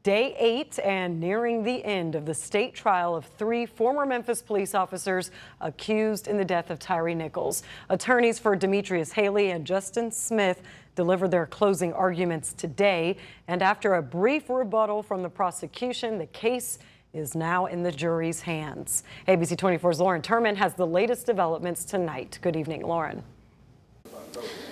Day 8 and nearing the end of the state trial of 3 former Memphis police officers accused in the death of Tyre Nichols. Attorneys for Demetrius Haley and Justin Smith delivered their closing arguments today, and after a brief rebuttal from the prosecution, the case is now in the jury's hands. ABC 24's Lauren Turman has the latest developments tonight. Good evening, Lauren.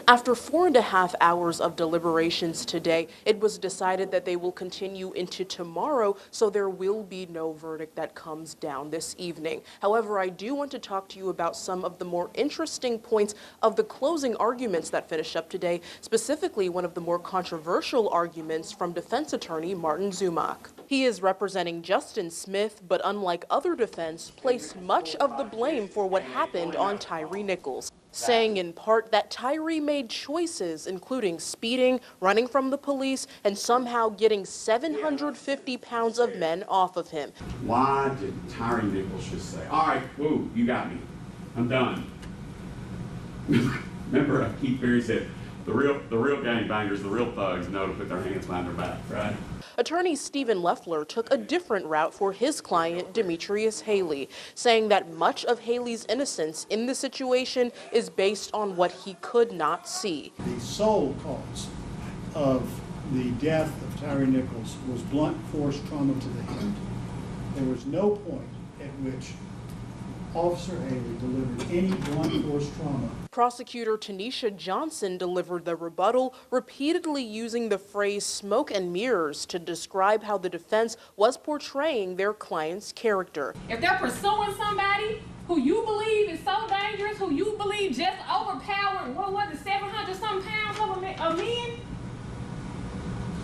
After 4.5 hours of deliberations today, it was decided that they will continue into tomorrow, so there will be no verdict that comes down this evening. However, I do want to talk to you about some of the more interesting points of the closing arguments that finished up today, specifically one of the more controversial arguments from defense attorney Martin Zumach. He is representing Justin Smith, but unlike other defense, placed much of the blame for what happened on Tyre Nichols, saying in part that Tyre made choices, including speeding, running from the police, and somehow getting 750 pounds of men off of him. Why did Tyre Nichols just say, all right, woo, you got me, I'm done? Remember Keith Berry said, the real gangbangers, the real thugs know to put their hands behind their back, right? Attorney Stephen Loeffler took a different route for his client, Demetrius Haley, saying that much of Haley's innocence in the situation is based on what he could not see. The sole cause of the death of Tyre Nichols was blunt force trauma to the head. There was no point at which Officer Haley delivered any blunt force trauma. Prosecutor Tanisha Johnson delivered the rebuttal, repeatedly using the phrase smoke and mirrors to describe how the defense was portraying their client's character. If they're pursuing somebody who you believe is so dangerous, who you believe just overpowered, what was it, 700-something pounds of men?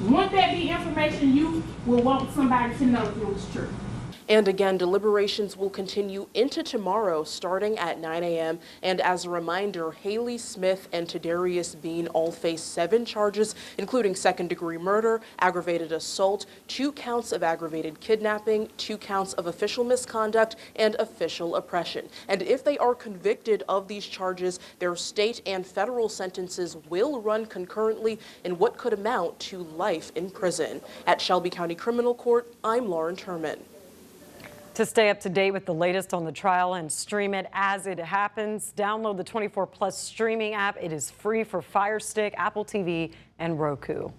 Wouldn't that be information you will want somebody to know if it was true? And again, deliberations will continue into tomorrow starting at 9 a.m. And as a reminder, Haley, Smith, and Tadarius Bean all face 7 charges, including second-degree murder, aggravated assault, 2 counts of aggravated kidnapping, 2 counts of official misconduct, and official oppression. And if they are convicted of these charges, their state and federal sentences will run concurrently in what could amount to life in prison. At Shelby County Criminal Court, I'm Lauren Turman. To stay up to date with the latest on the trial and stream it as it happens, download the 24 Plus streaming app. It is free for Fire Stick, Apple TV, and Roku.